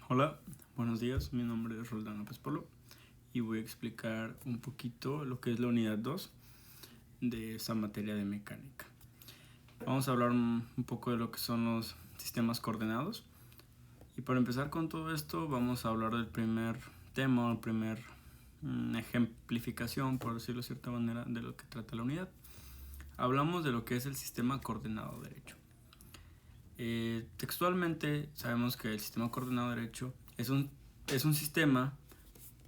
Hola, buenos días, mi nombre es Roldán López Polo y voy a explicar un poquito lo que es la unidad 2 de esta materia de mecánica. Vamos a hablar un poco de lo que son los sistemas coordenados y para empezar con todo esto vamos a hablar del primer tema, el primer ejemplificación, por decirlo de cierta manera, de lo que trata la unidad. Hablamos de lo que es el sistema coordenado derecho. Textualmente sabemos que el sistema coordenado derecho es un sistema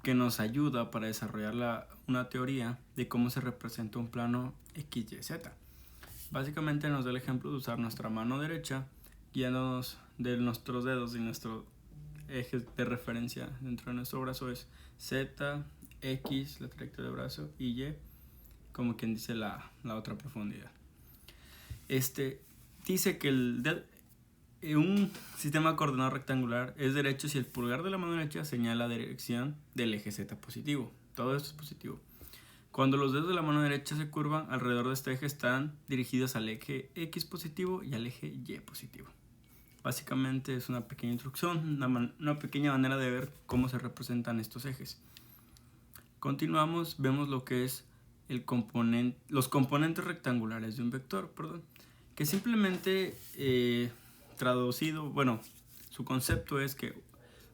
que nos ayuda para desarrollar una teoría de cómo se representa un plano X, Y, Z. Básicamente nos da el ejemplo de usar nuestra mano derecha guiándonos de nuestros dedos y nuestro eje de referencia dentro de nuestro brazo es Z, X, la trayectoria del brazo, y Y, como quien dice la otra profundidad. Dice que un sistema coordenado rectangular es derecho si el pulgar de la mano derecha señala la dirección del eje Z positivo. Todo esto es positivo. Cuando los dedos de la mano derecha se curvan, alrededor de este eje están dirigidos al eje X positivo y al eje Y positivo. Básicamente es una pequeña instrucción, una pequeña manera de ver cómo se representan estos ejes. Continuamos, vemos lo que es los componentes rectangulares de un vector, que simplemente traducido, su concepto es que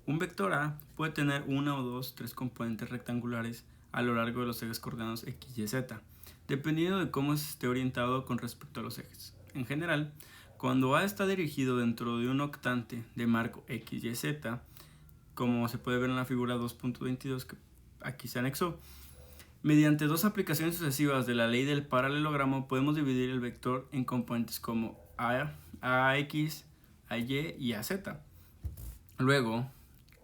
un vector A puede tener una o dos, tres componentes rectangulares a lo largo de los ejes coordenados X, Y, Z, dependiendo de cómo esté orientado con respecto a los ejes. En general, cuando A está dirigido dentro de un octante de marco X, Y, Z, como se puede ver en la figura 2.22 que aquí se anexó, mediante dos aplicaciones sucesivas de la ley del paralelogramo podemos dividir el vector en componentes como AX, AY y AZ. Luego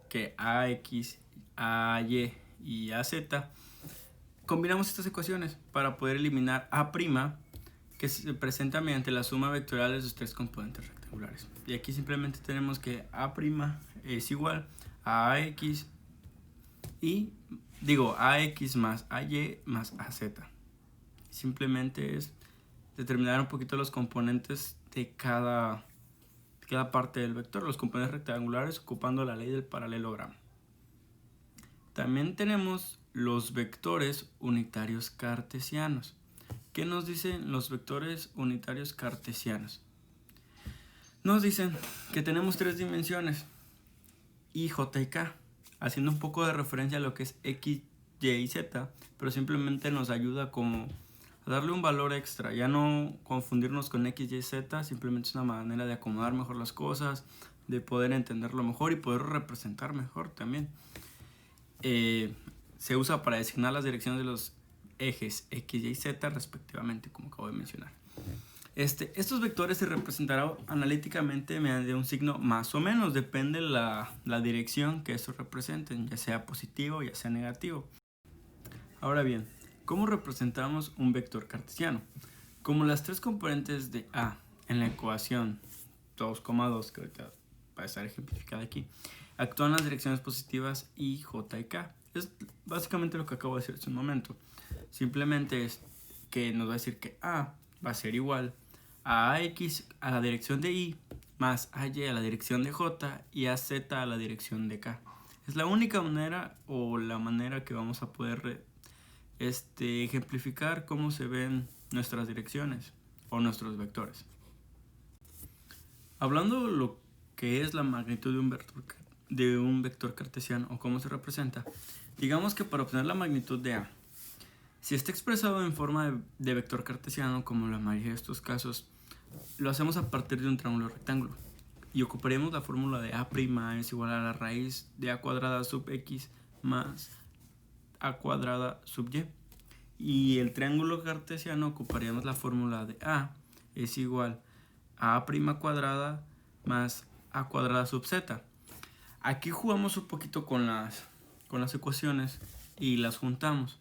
que AX, AY y AZ, combinamos estas ecuaciones para poder eliminar A', que se presenta mediante la suma vectorial de sus tres componentes rectangulares. Y aquí simplemente tenemos que A' es igual a AX AX más AY más AZ. Simplemente es determinar un poquito los componentes de cada parte del vector, los componentes rectangulares ocupando la ley del paralelogramo. También tenemos los vectores unitarios cartesianos. ¿Qué nos dicen los vectores unitarios cartesianos? Nos dicen que tenemos tres dimensiones, y, J y K, haciendo un poco de referencia a lo que es X, Y y Z, pero simplemente nos ayuda como a darle un valor extra, ya no confundirnos con X, Y, Z, simplemente es una manera de acomodar mejor las cosas, de poder entenderlo mejor y poder representar mejor también. Se usa para designar las direcciones de los ejes X, Y, Z respectivamente, como acabo de mencionar. Estos vectores se representarán analíticamente mediante un signo más o menos, depende la dirección que estos representen, ya sea positivo ya sea negativo. Ahora bien, ¿cómo representamos un vector cartesiano? Como las tres componentes de A en la ecuación 2,2, que ahorita va a estar ejemplificada aquí, actúan las direcciones positivas y, J y K. Es básicamente lo que acabo de decir hace un momento. Simplemente es que nos va a decir que A va a ser igual a AX a la dirección de Y más AY a la dirección de J y AZ a la dirección de K. Es la única manera o la manera que vamos a poder ejemplificar cómo se ven nuestras direcciones o nuestros vectores. Hablando de lo que es la magnitud de un vector cartesiano o cómo se representa, digamos que para obtener la magnitud de A, si está expresado en forma de vector cartesiano, como la mayoría de estos casos, lo hacemos a partir de un triángulo rectángulo y ocuparíamos la fórmula de A' es igual a la raíz de A cuadrada sub X más A cuadrada sub Y. Y el triángulo cartesiano ocuparíamos la fórmula de A es igual a A' cuadrada más A cuadrada sub Z. Aquí jugamos un poquito con las ecuaciones y las juntamos.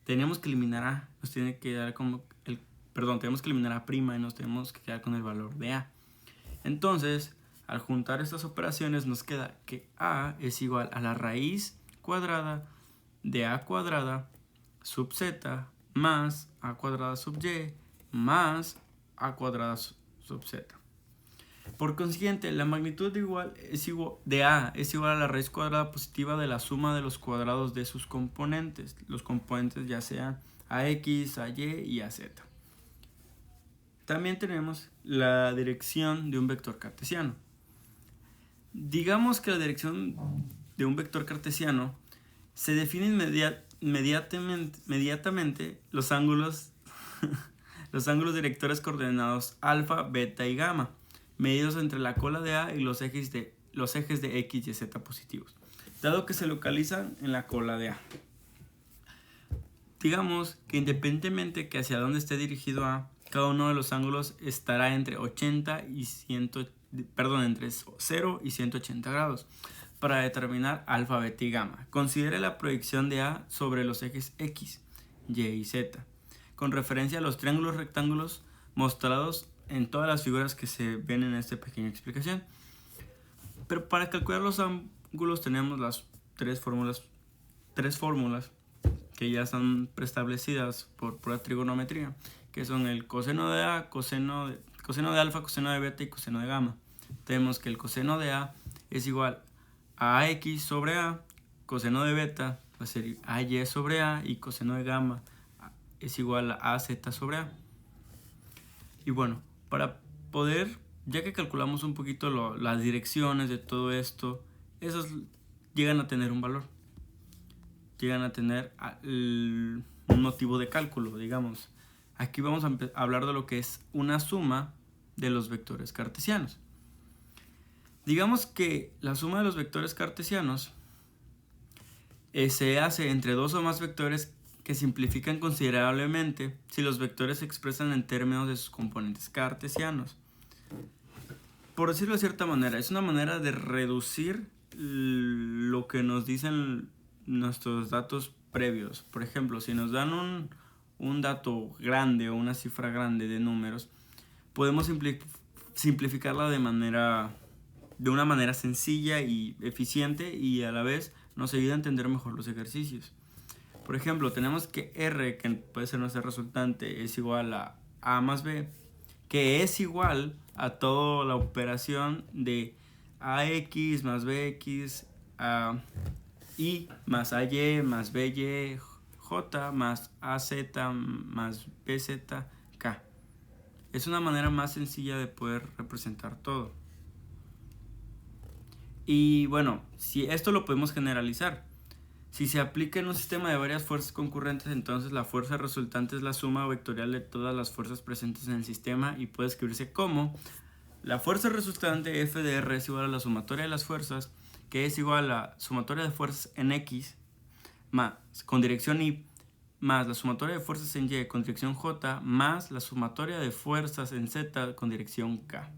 Tenemos que eliminar A, nos tiene que dar tenemos que eliminar A' y nos tenemos que quedar con el valor de A. Entonces, al juntar estas operaciones nos queda que A es igual a la raíz cuadrada de A cuadrada sub Z más A cuadrada sub Y más A cuadrada sub Z. Por consiguiente, la magnitud de A es igual a la raíz cuadrada positiva de la suma de los cuadrados de sus componentes. Los componentes ya sean AX, AY y AZ. También tenemos la dirección de un vector cartesiano. Digamos que la dirección de un vector cartesiano se define inmediatamente los ángulos directores coordenados alfa, beta y gamma, medidos entre la cola de A y los ejes de X y Z positivos, dado que se localizan en la cola de A. Digamos que independientemente que hacia dónde esté dirigido A, cada uno de los ángulos estará entre 0 y 180 grados para determinar alfa, beta y gamma. Considere la proyección de A sobre los ejes X, Y y Z, con referencia a los triángulos rectángulos mostrados en todas las figuras que se ven en esta pequeña explicación. Pero para calcular los ángulos tenemos las tres fórmulas que ya están preestablecidas por pura trigonometría, que son el coseno de A, coseno de alfa, coseno de beta y coseno de gamma. Tenemos que el coseno de A es igual a AX sobre A, coseno de beta va a ser AY sobre A y coseno de gamma es igual a AZ sobre A. Y bueno, para poder, ya que calculamos un poquito las direcciones de todo esto, esos llegan a tener un valor. Llegan a tener un motivo de cálculo, digamos. Aquí vamos a hablar de lo que es una suma de los vectores cartesianos. Digamos que la suma de los vectores cartesianos se hace entre dos o más vectores que simplifican considerablemente si los vectores se expresan en términos de sus componentes cartesianos. Por decirlo de cierta manera, es una manera de reducir lo que nos dicen nuestros datos previos. Por ejemplo, si nos dan un dato grande o una cifra grande de números, podemos simplificarla de una manera sencilla y eficiente, y a la vez nos ayuda a entender mejor los ejercicios. Por ejemplo, tenemos que R, que puede ser nuestra resultante, es igual a A más B, que es igual a toda la operación de AX más BX, I más AY más BY, J más AZ más BZK. Es una manera más sencilla de poder representar todo. Y bueno, si esto lo podemos generalizar. Si se aplica en un sistema de varias fuerzas concurrentes, entonces la fuerza resultante es la suma vectorial de todas las fuerzas presentes en el sistema y puede escribirse como la fuerza resultante F de R es igual a la sumatoria de las fuerzas, que es igual a la sumatoria de fuerzas en X más con dirección Y más la sumatoria de fuerzas en Y con dirección J más la sumatoria de fuerzas en Z con dirección K.